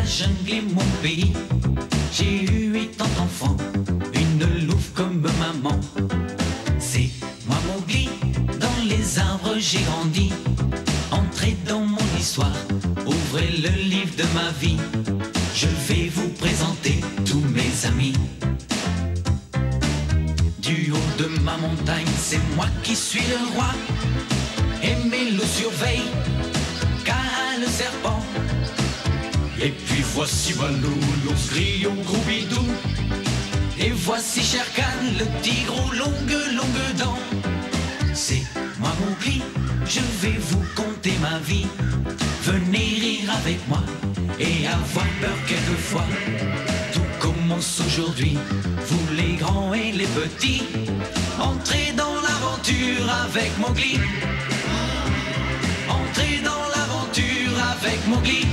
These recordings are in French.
la jungle est mon pays. J'ai eu et tant d'enfants, une louve comme maman. C'est moi Mowgli, dans les arbres j'ai grandi. Entrez dans mon histoire, ouvrez le livre de ma vie. Je vais vous présenter tous mes amis. Du haut de ma montagne, c'est moi qui suis le roi. Et mes loups surveillent, car le serpent. Et puis voici Balou, l'ours gris au gros bidou. Et voici Shere Khan, le tigre aux longues dents. C'est moi Mowgli, je vais vous conter ma vie. Venez rire avec moi et avoir peur quelquefois. Tout commence aujourd'hui, vous les grands et les petits. Entrez dans l'aventure avec Mowgli. Entrez dans l'aventure avec Mowgli.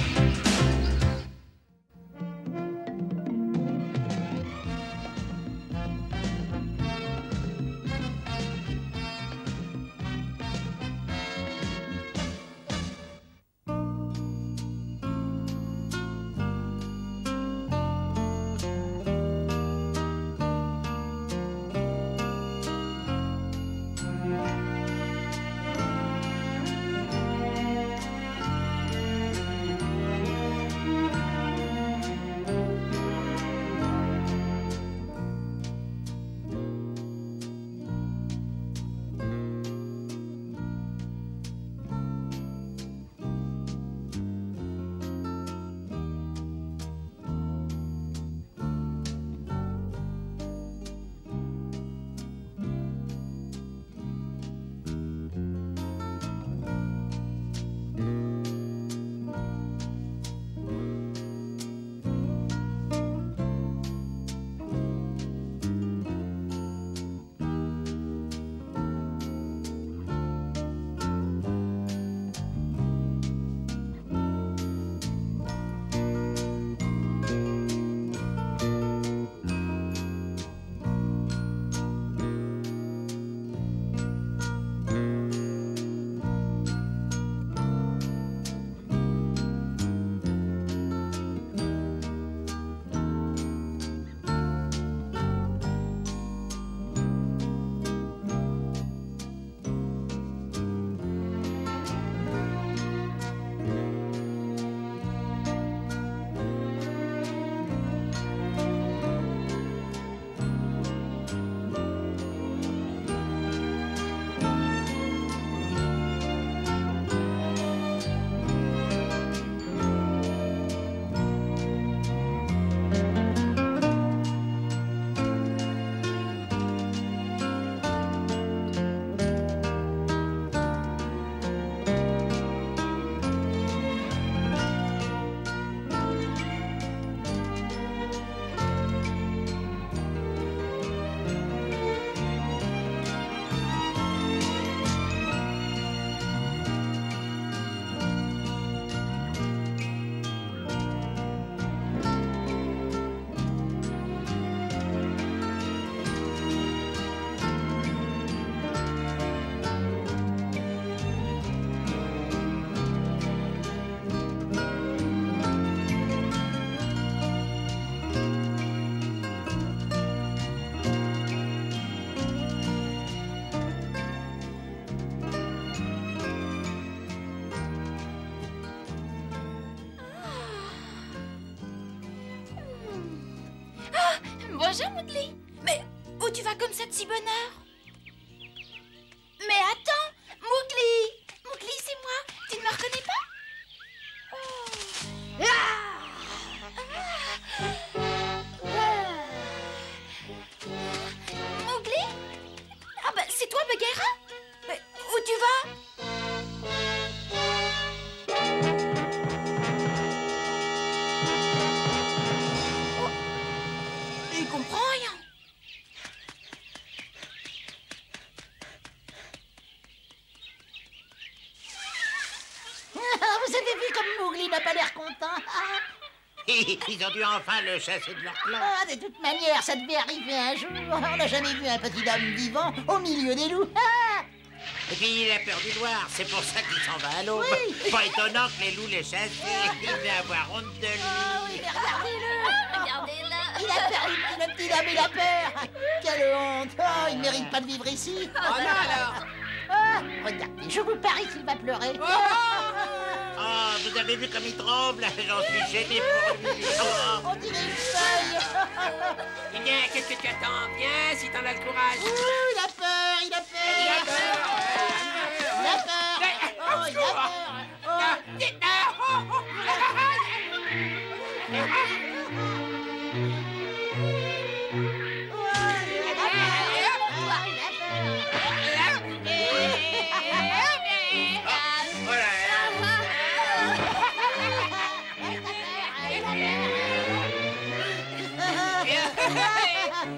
Bonjour, Mowgli. Mais où tu vas comme ça de si bonne heure? Mais attends, Mowgli! Mowgli, c'est moi. Tu ne me reconnais pas? Oh. Mowgli? Ah ben, c'est toi, Bagheera? Mais où tu vas? Il comprend rien. Vous avez vu comme Mowgli n'a pas l'air content? Ils ont dû enfin le chasser de leur clan. Ah, de toute manière, ça devait arriver un jour. On n'a jamais vu un petit homme vivant au milieu des loups. Et puis il a peur du noir, c'est pour ça qu'il s'en va à l'aube. Oui. Pas étonnant que les loups les chassent, il va avoir honte de lui. Oh oui, mais regardez-le. Regardez-là. Il a peur, le petit homme, il a peur. Quelle honte. Oh, il mérite pas de vivre ici. Oh non alors. Ah, regardez, je vous parie qu'il va pleurer. Oh, vous avez vu comme il tremble? J'en suis gêné pour lui. Oh. On dirait une feuille. Eh bien, qu'est-ce que tu attends? Viens, si t'en as le courage. Ouh, il a peur, il a peur. Il a peur. Il a peur. Oh, il a peur.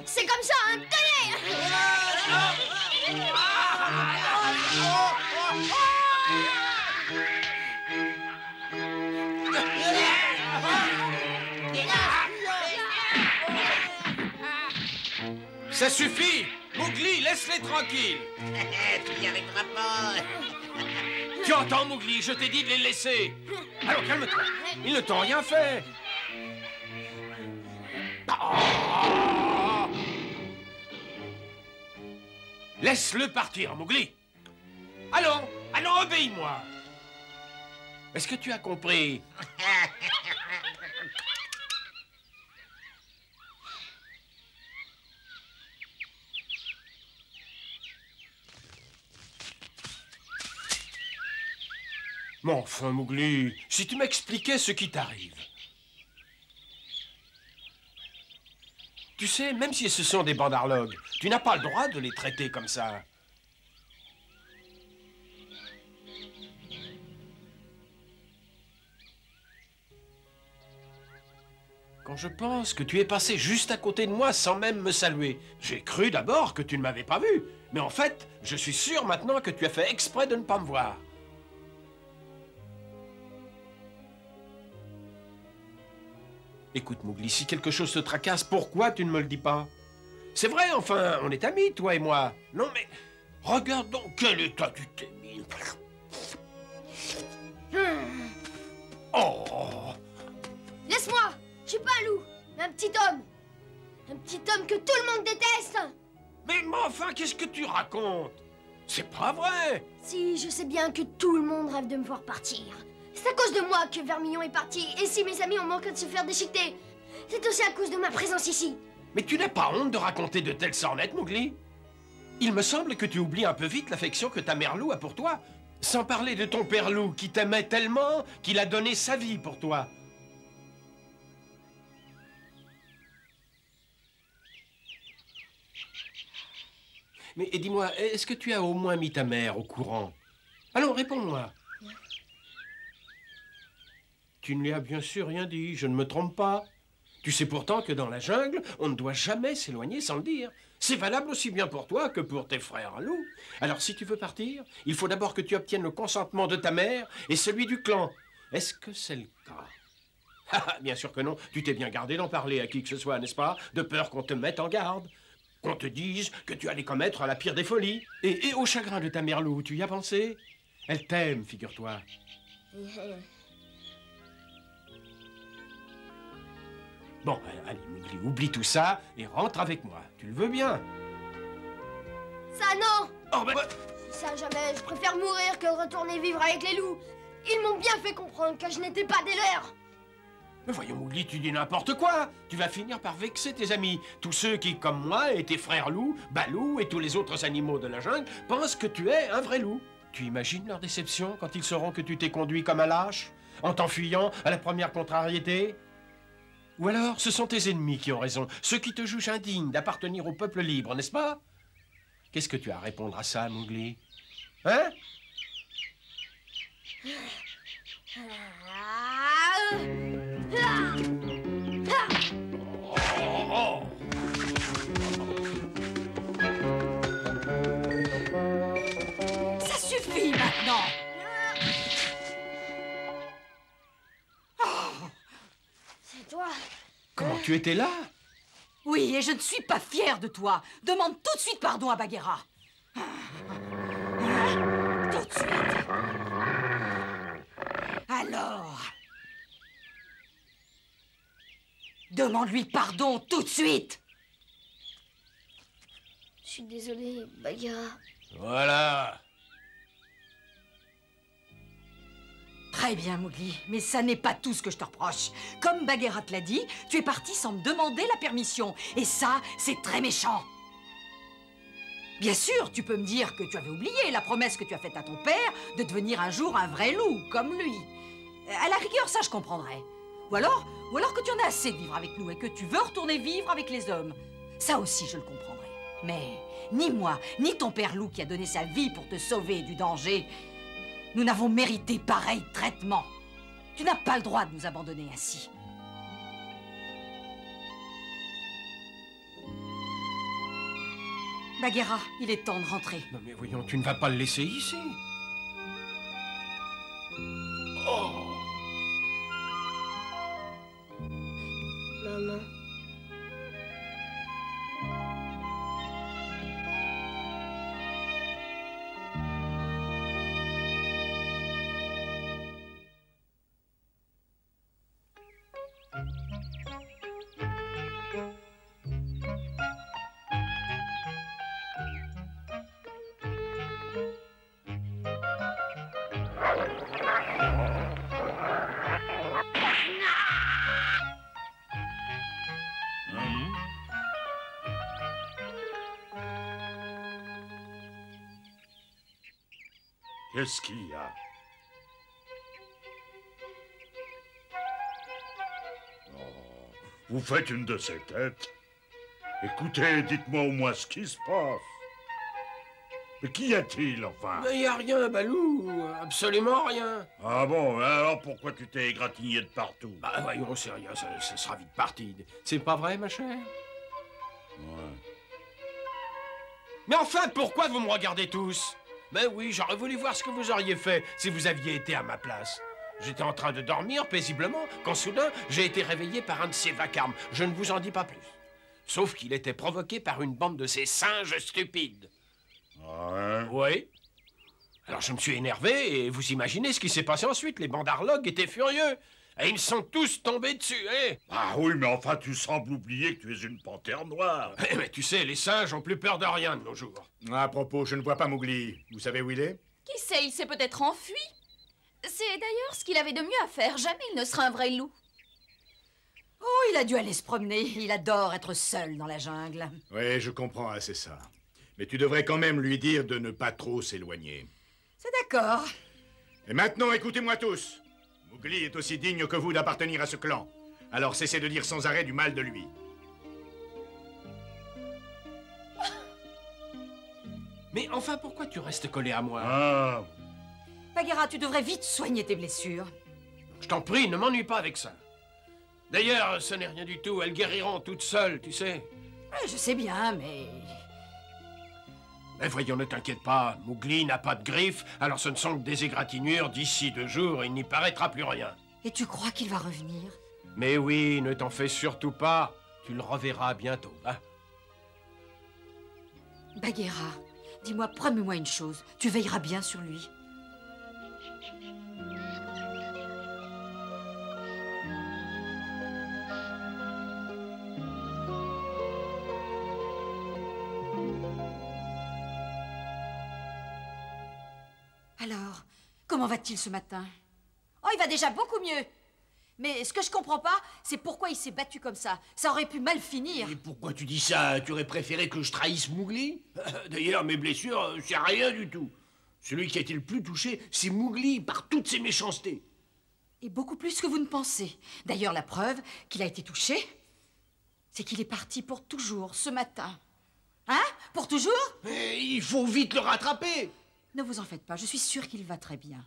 C'est comme ça, hein, tenez. Ça suffit! Mowgli, laisse-les tranquilles! Tu n'y arriveras pas. Tu entends, Mowgli? Je t'ai dit de les laisser! Alors, calme-toi! Ils ne t'ont rien fait! Oh! Laisse-le partir, Mowgli! Allons, allons, obéis-moi! Est-ce que tu as compris? Mais enfin, Mowgli, si tu m'expliquais ce qui t'arrive. Tu sais, même si ce sont des bandarlogues, tu n'as pas le droit de les traiter comme ça. Quand je pense que tu es passé juste à côté de moi sans même me saluer, j'ai cru d'abord que tu ne m'avais pas vu. Mais en fait, je suis sûr maintenant que tu as fait exprès de ne pas me voir. Écoute, Mowgli, si quelque chose te tracasse, pourquoi tu ne me le dis pas? C'est vrai, enfin, on est amis, toi et moi. Non, mais regarde donc quel état tu t'es mis. Oh! Laisse-moi. Je suis pas un loup, mais un petit homme. Un petit homme que tout le monde déteste. Mais enfin, qu'est-ce que tu racontes? C'est pas vrai! Si, je sais bien que tout le monde rêve de me voir partir. C'est à cause de moi que Vermillon est parti. Et si mes amis ont manqué de se faire déchiqueter, c'est aussi à cause de ma présence ici. Mais tu n'as pas honte de raconter de telles sornettes, Mowgli? Il me semble que tu oublies un peu vite l'affection que ta mère loup a pour toi. Sans parler de ton père loup qui t'aimait tellement qu'il a donné sa vie pour toi. Mais dis-moi, est-ce que tu as au moins mis ta mère au courant? Allons, réponds-moi. Tu ne lui as bien sûr rien dit, je ne me trompe pas. Tu sais pourtant que dans la jungle, on ne doit jamais s'éloigner sans le dire. C'est valable aussi bien pour toi que pour tes frères loups. Alors si tu veux partir, il faut d'abord que tu obtiennes le consentement de ta mère et celui du clan. Est-ce que c'est le cas? Ah, bien sûr que non. Tu t'es bien gardé d'en parler à qui que ce soit, n'est-ce pas? De peur qu'on te mette en garde. Qu'on te dise que tu allais commettre la pire des folies. Et au chagrin de ta mère loup, tu y as pensé? Elle t'aime, figure-toi. Bon, allez, Mowgli, oublie tout ça et rentre avec moi. Tu le veux bien? Ça, non. Oh, ben... Ça, jamais. Je préfère mourir que de retourner vivre avec les loups. Ils m'ont bien fait comprendre que je n'étais pas des leurs. Mais voyons, Mowgli, tu dis n'importe quoi. Tu vas finir par vexer tes amis. Tous ceux qui, comme moi, et tes frères loups, Balou et tous les autres animaux de la jungle, pensent que tu es un vrai loup. Tu imagines leur déception quand ils sauront que tu t'es conduit comme un lâche, en t'enfuyant à la première contrariété? Ou alors, ce sont tes ennemis qui ont raison, ceux qui te jugent indigne d'appartenir au peuple libre, n'est-ce pas? Qu'est-ce que tu as à répondre à ça, Mowgli? Hein? Oh. Ça suffit maintenant. C'est toi. Comment tu étais là? Oui, et je ne suis pas fière de toi. Demande tout de suite pardon à Bagheera. Demande-lui pardon tout de suite. Je suis désolée, Bagheera. Voilà. Très bien, Mowgli, mais ça n'est pas tout ce que je te reproche. Comme Bagheera te l'a dit, tu es parti sans me demander la permission. Et ça, c'est très méchant. Bien sûr, tu peux me dire que tu avais oublié la promesse que tu as faite à ton père de devenir un jour un vrai loup, comme lui. À la rigueur, ça, je comprendrais. Ou alors que tu en as assez de vivre avec nous et que tu veux retourner vivre avec les hommes. Ça aussi, je le comprendrais. Mais ni moi, ni ton père loup qui a donné sa vie pour te sauver du danger, nous n'avons mérité pareil traitement. Tu n'as pas le droit de nous abandonner ainsi. Bagheera, il est temps de rentrer. Non mais voyons, tu ne vas pas le laisser ici. Oh. Maman. Qu'est-ce qu'il y a? Oh, vous faites une de ces têtes. Écoutez, dites-moi au moins ce qui se passe. Mais qu'y a-t-il, enfin? Mais y a rien, Balou, absolument rien. Ah bon, alors pourquoi tu t'es égratigné de partout? Bah voyons, c'est rien, ça sera vite parti. C'est pas vrai, ma chère? Ouais. Mais enfin, pourquoi vous me regardez tous? Ben oui, j'aurais voulu voir ce que vous auriez fait si vous aviez été à ma place. J'étais en train de dormir paisiblement, quand soudain, j'ai été réveillé par un de ces vacarmes. Je ne vous en dis pas plus. Sauf qu'il était provoqué par une bande de ces singes stupides. Ouais. Oui. Alors je me suis énervé, et vous imaginez ce qui s'est passé ensuite. Les bandarlogues étaient furieux. Et ils sont tous tombés dessus, hein? Ah oui, mais enfin, tu sembles oublier que tu es une panthère noire. Mais tu sais, les singes ont plus peur de rien de nos jours. À propos, je ne vois pas Mowgli. Vous savez où il est? Qui sait, il s'est peut-être enfui. C'est d'ailleurs ce qu'il avait de mieux à faire. Jamais il ne sera un vrai loup. Oh, il a dû aller se promener. Il adore être seul dans la jungle. Oui, je comprends, c'est ça. Mais tu devrais quand même lui dire de ne pas trop s'éloigner. C'est d'accord. Et maintenant, écoutez-moi tous. Mowgli est aussi digne que vous d'appartenir à ce clan. Alors cessez de dire sans arrêt du mal de lui. Mais enfin, pourquoi tu restes collé à moi? Ah, Bagheera, tu devrais vite soigner tes blessures. Je t'en prie, ne m'ennuie pas avec ça. D'ailleurs, ce n'est rien du tout. Elles guériront toutes seules, tu sais. Je sais bien, mais... Mais voyons, ne t'inquiète pas. Mowgli n'a pas de griffes, alors ce ne sont que des égratignures. D'ici 2 jours, il n'y paraîtra plus rien. Et tu crois qu'il va revenir? Mais oui, ne t'en fais surtout pas. Tu le reverras bientôt, hein? Bagheera, dis-moi, promets-moi une chose. Tu veilleras bien sur lui. Alors, comment va-t-il ce matin? Oh, il va déjà beaucoup mieux. Mais ce que je comprends pas, c'est pourquoi il s'est battu comme ça. Ça aurait pu mal finir. Et pourquoi tu dis ça? Tu aurais préféré que je trahisse Mowgli? D'ailleurs, mes blessures, c'est rien du tout. Celui qui a été le plus touché, c'est Mowgli, par toutes ses méchancetés. Et beaucoup plus que vous ne pensez. D'ailleurs, la preuve qu'il a été touché, c'est qu'il est parti pour toujours ce matin. Hein? Pour toujours? Mais il faut vite le rattraper. Ne vous en faites pas, je suis sûre qu'il va très bien.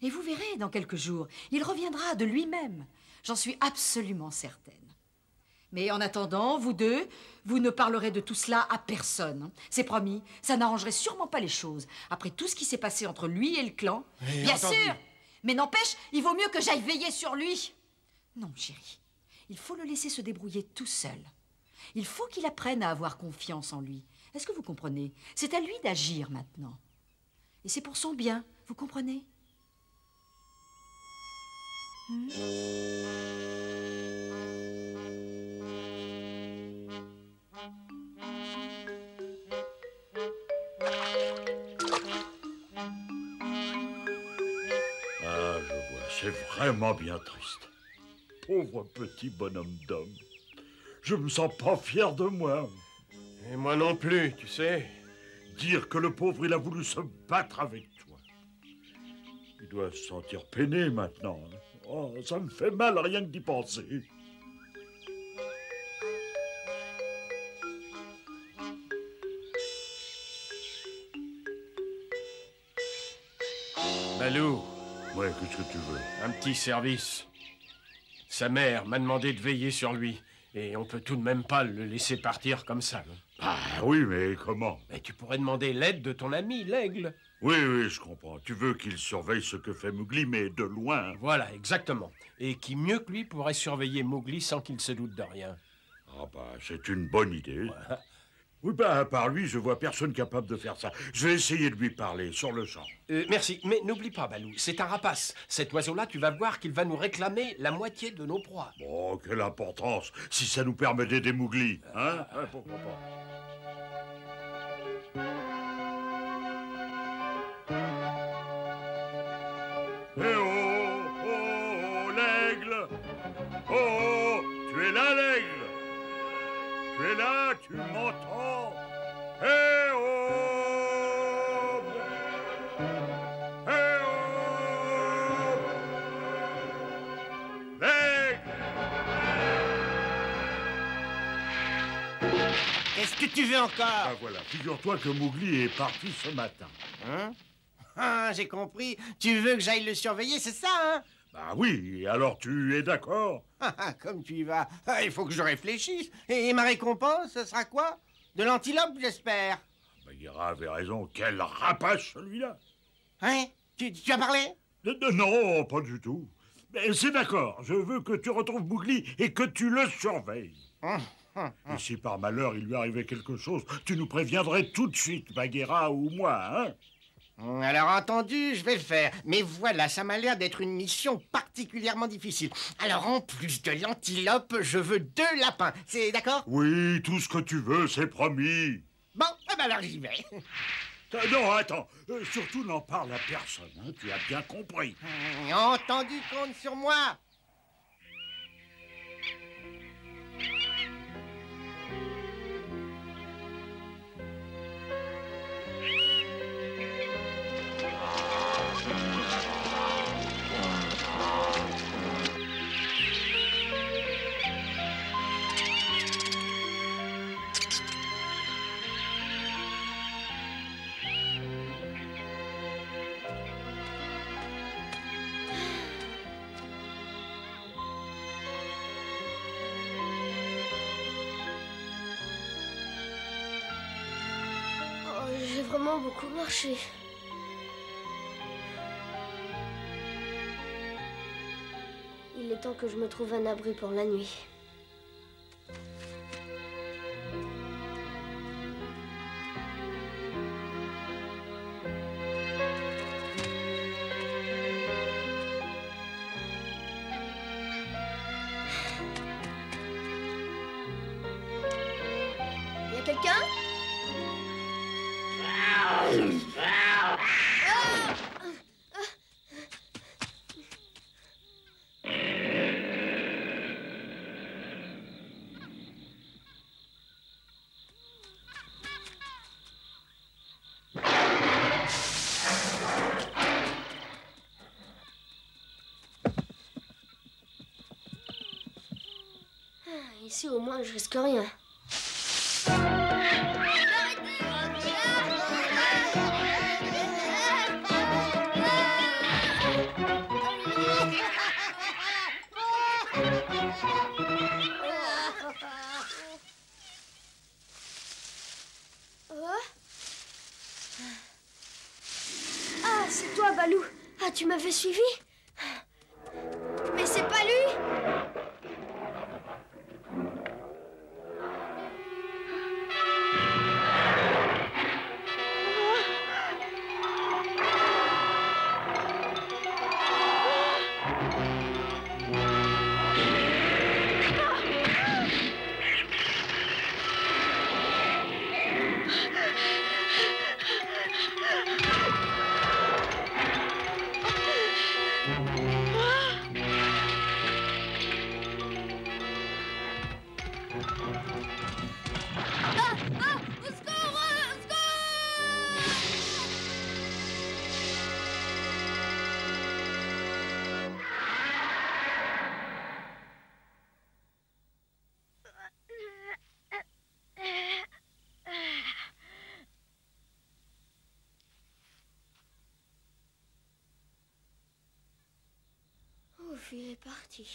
Et vous verrez, dans quelques jours, il reviendra de lui-même. J'en suis absolument certaine. Mais en attendant, vous deux, vous ne parlerez de tout cela à personne. C'est promis, ça n'arrangerait sûrement pas les choses. Après tout ce qui s'est passé entre lui et le clan. Bien sûr! Mais n'empêche, il vaut mieux que j'aille veiller sur lui. Non, chérie, il faut le laisser se débrouiller tout seul. Il faut qu'il apprenne à avoir confiance en lui. Est-ce que vous comprenez? C'est à lui d'agir maintenant. Et c'est pour son bien, vous comprenez? c'est vraiment bien triste. Pauvre petit bonhomme d'homme. Je me sens pas fier de moi. Et moi non plus, tu sais. Dire que le pauvre, il a voulu se battre avec toi. Il doit se sentir peiné maintenant. Oh, ça me fait mal rien que d'y penser. Balou. Ouais, qu'est-ce que tu veux? Un petit service. Sa mère m'a demandé de veiller sur lui. Et on peut tout de même pas le laisser partir comme ça. Non? Ah oui, mais comment? Mais tu pourrais demander l'aide de ton ami, l'aigle. Oui, oui, je comprends. Tu veux qu'il surveille ce que fait Mowgli, mais de loin. Voilà, exactement. Et qui mieux que lui pourrait surveiller Mowgli sans qu'il se doute de rien. Ah bah, c'est une bonne idée. Voilà. Oui, bah, à part lui, je vois personne capable de faire ça. Je vais essayer de lui parler, sur le champ. Merci, mais n'oublie pas, Balou, c'est un rapace. Cet oiseau-là, tu vas voir qu'il va nous réclamer la moitié de nos proies. Bon, quelle importance, si ça nous permet d'aider Mowgli, hein? Pourquoi pas? Eh oh, oh, l'aigle! Oh, tu es là, l'aigle! Tu es là, tu m'entends? Eh oh! Eh oh! L'aigle! Qu'est-ce que tu veux encore? Ah voilà, figure-toi que Mowgli est parti ce matin. Hein? Ah, j'ai compris. Tu veux que j'aille le surveiller, c'est ça, hein? Bah oui, alors tu es d'accord? Comme tu y vas. Ah, il faut que je réfléchisse. Et ma récompense, ce sera quoi? De l'antilope, j'espère. Bagheera avait raison, quel rapace celui-là! Hein? Tu as parlé? Non, pas du tout. Mais c'est d'accord, je veux que tu retrouves Mowgli et que tu le surveilles. Et si par malheur il lui arrivait quelque chose, tu nous préviendrais tout de suite, Bagheera ou moi, hein? Alors entendu, je vais le faire. Mais voilà, ça m'a l'air d'être une mission particulièrement difficile. Alors en plus de l'antilope, je veux 2 lapins. C'est d'accord? Oui, tout ce que tu veux, c'est promis. Bon, eh ben alors j'y vais. Non, attends, surtout n'en parle à personne, hein, tu as bien compris. Entendu, compte sur moi. J'ai vraiment beaucoup marché. Il est temps que je me trouve un abri pour la nuit. Y a quelqu'un ? Ici, au moins, je risque rien. Ah, c'est toi, Balou. Ah, tu m'avais suivi? Mais c'est pas lui! Ah! Ouf, il est parti.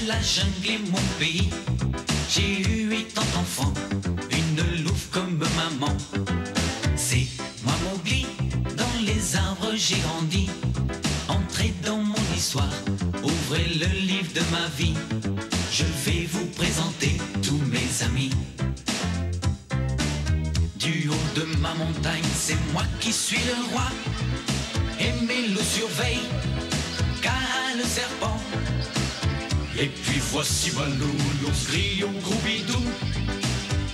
La jungle est mon pays. J'ai eu 8 ans d'enfant, une louve comme maman. C'est moi Mowgli, dans les arbres j'ai grandi. Entrez dans mon histoire, ouvrez le livre de ma vie. Je vais vous présenter tous mes amis. Du haut de ma montagne, c'est moi qui suis le roi. Et mes loups surveillent, car le serpent. Et puis voici Balou, l'ours gris au gros bidou.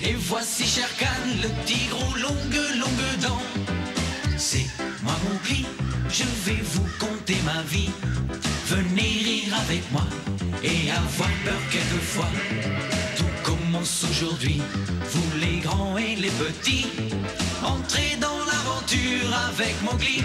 Et voici Shere Khan, le tigre aux longues dents. C'est moi Mowgli, je vais vous conter ma vie. Venez rire avec moi et avoir peur quelquefois. Tout commence aujourd'hui, vous les grands et les petits. Entrez dans l'aventure avec Mowgli.